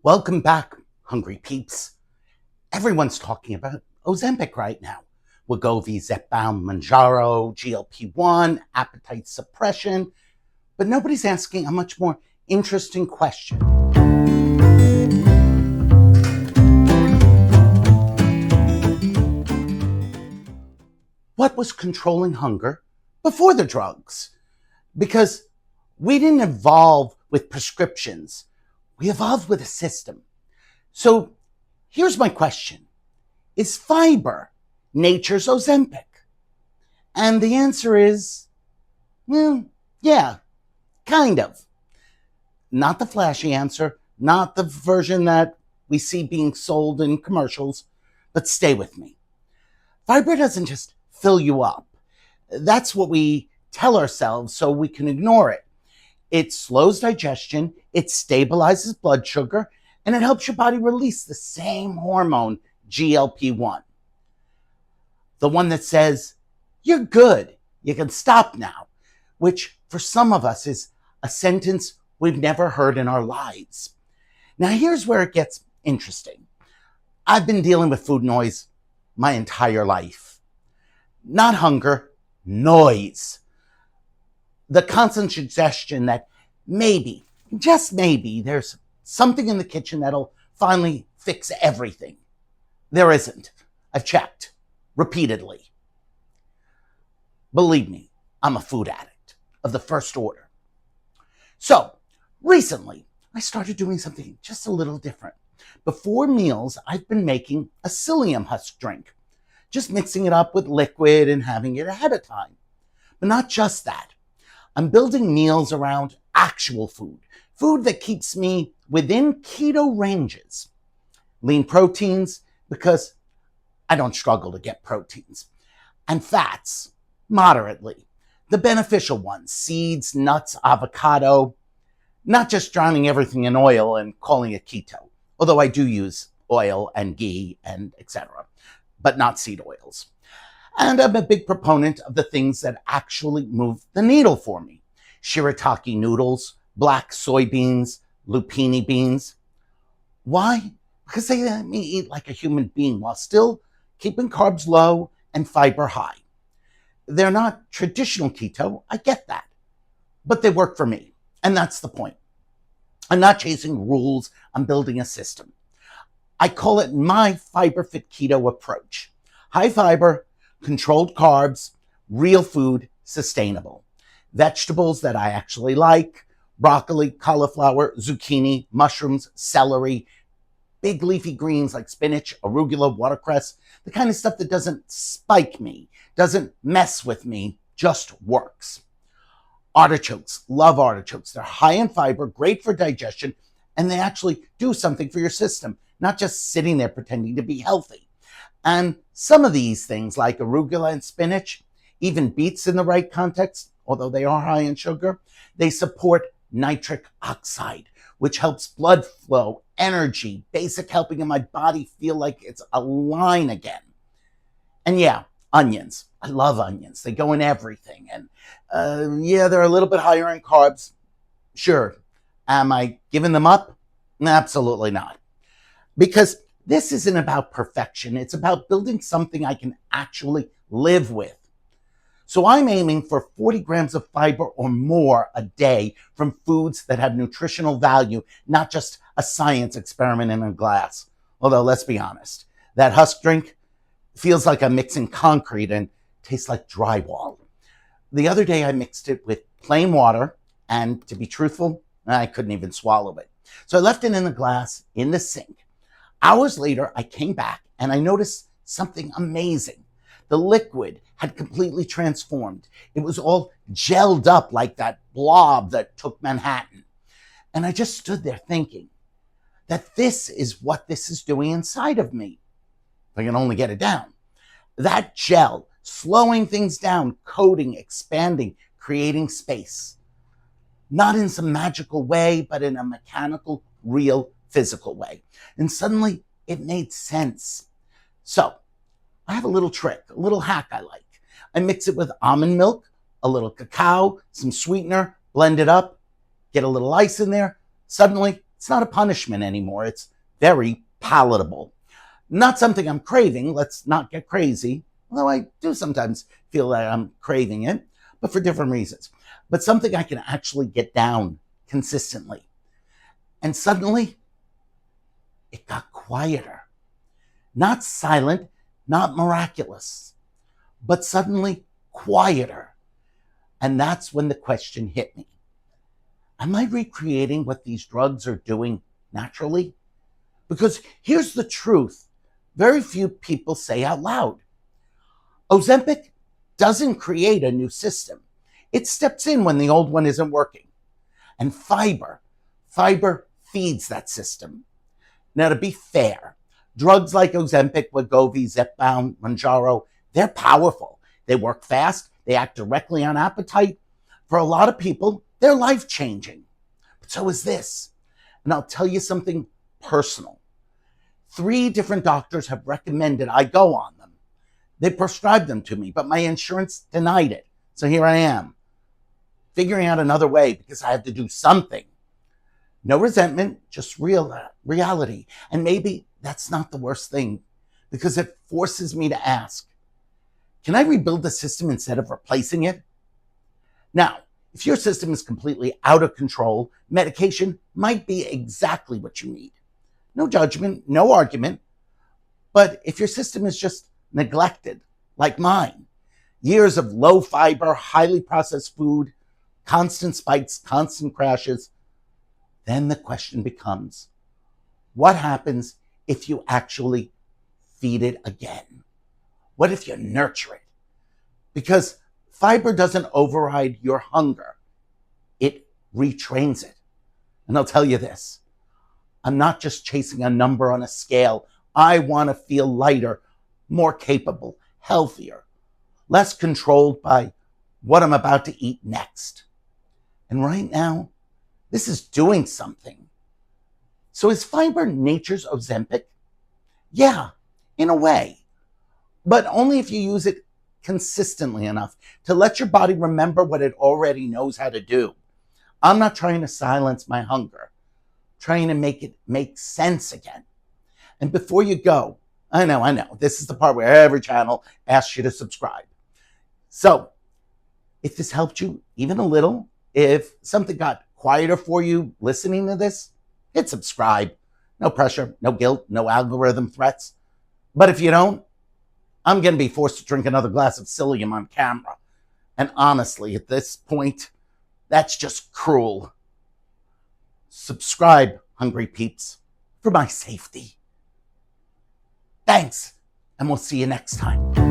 Welcome back, hungry peeps. Everyone's talking about OZEMPIC right now. Wegovy, Zepbound, Manjaro, GLP-1, appetite suppression. But nobody's asking a much more interesting question. What was controlling hunger before the drugs? Because we didn't evolve with prescriptions. We evolved with a system. So here's my question. Is fiber nature's Ozempic? And the answer is, well, yeah, kind of. Not the flashy answer, not the version that we see being sold in commercials, but stay with me. Fiber doesn't just fill you up. That's what we tell ourselves so we can ignore it. It slows digestion, it stabilizes blood sugar, and it helps your body release the same hormone, GLP-1. The one that says, you're good, you can stop now, which for some of us is a sentence we've never heard in our lives. Now here's where it gets interesting. I've been dealing with food noise my entire life. Not hunger, noise. The constant suggestion that maybe, just maybe, there's something in the kitchen that'll finally fix everything. There isn't. I've checked repeatedly. Believe me, I'm a food addict of the first order. So recently, I started doing something just a little different. Before meals, I've been making a psyllium husk drink, just mixing it up with liquid and having it ahead of time. But not just that. I'm building meals around actual food that keeps me within keto ranges. Lean proteins, because I don't struggle to get proteins. And fats, moderately. The beneficial ones, seeds, nuts, avocado, not just drowning everything in oil and calling it keto, although I do use oil and ghee and etc., but not seed oils. And I'm a big proponent of the things that actually move the needle for me. Shirataki noodles, black soybeans, lupini beans. Why? Because they let me eat like a human being while still keeping carbs low and fiber high. They're not traditional keto, I get that. But they work for me, and that's the point. I'm not chasing rules, I'm building a system. I call it my fiber fit keto approach. High fiber, controlled carbs, real food, sustainable. Vegetables that I actually like, broccoli, cauliflower, zucchini, mushrooms, celery, big leafy greens like spinach, arugula, watercress, the kind of stuff that doesn't spike me, doesn't mess with me, just works. Artichokes, love artichokes. They're high in fiber, great for digestion, and they actually do something for your system, not just sitting there pretending to be healthy. And some of these things like arugula and spinach, even beets in the right context, although they are high in sugar, they support nitric oxide, which helps blood flow, energy, basic helping in my body feel like it's aligned again. And yeah, onions. I love onions. They go in everything. And yeah, they're a little bit higher in carbs. Sure. Am I giving them up? Absolutely not. Because this isn't about perfection. It's about building something I can actually live with. So I'm aiming for 40 grams of fiber or more a day from foods that have nutritional value, not just a science experiment in a glass. Although, let's be honest, that husk drink feels like I'm mixing concrete and tastes like drywall. The other day I mixed it with plain water, and to be truthful, I couldn't even swallow it. So I left it in the glass in the sink. Hours later, I came back and I noticed something amazing. The liquid had completely transformed. It was all gelled up like that blob that took Manhattan. And I just stood there thinking that this is what this is doing inside of me. If I can only get it down. That gel, slowing things down, coating, expanding, creating space. Not in some magical way, but in a mechanical, real, physical way. And suddenly it made sense. So I have a little trick, a little hack I like. I mix it with almond milk, a little cacao, some sweetener, blend it up, get a little ice in there. Suddenly It's not a punishment anymore. It's very palatable. Not something I'm craving. Let's not get crazy. Although I do sometimes feel that I'm craving it, but for different reasons. But something I can actually get down consistently. And suddenly, it got quieter. Not silent, not miraculous, but suddenly quieter. And that's when the question hit me. Am I recreating what these drugs are doing naturally? Because here's the truth very few people say out loud. Ozempic doesn't create a new system. It steps in when the old one isn't working. And fiber feeds that system. Now, to be fair, drugs like Ozempic, Wegovy, Zepbound, Mounjaro, they're powerful. They work fast. They act directly on appetite. For a lot of people, they're life-changing. But so is this. And I'll tell you something personal. 3 different doctors have recommended I go on them. They prescribed them to me, but my insurance denied it. So here I am, figuring out another way because I have to do something. No resentment, just reality. And maybe that's not the worst thing because it forces me to ask, can I rebuild the system instead of replacing it? Now, if your system is completely out of control, medication might be exactly what you need. No judgment, no argument. But if your system is just neglected, like mine, years of low fiber, highly processed food, constant spikes, constant crashes, then the question becomes, what happens if you actually feed it again? What if you nurture it? Because fiber doesn't override your hunger. It retrains it. And I'll tell you this, I'm not just chasing a number on a scale. I want to feel lighter, more capable, healthier, less controlled by what I'm about to eat next. And right now, this is doing something. So is fiber nature's Ozempic? Yeah, in a way. But only if you use it consistently enough to let your body remember what it already knows how to do. I'm not trying to silence my hunger, trying to make it make sense again. And before you go, I know, this is the part where every channel asks you to subscribe. So, if this helped you even a little, if something got quieter for you listening to this, hit subscribe. No pressure, no guilt, no algorithm threats. But if you don't, I'm going to be forced to drink another glass of psyllium on camera. And honestly, at this point, that's just cruel. Subscribe, hungry peeps, for my safety. Thanks, and we'll see you next time.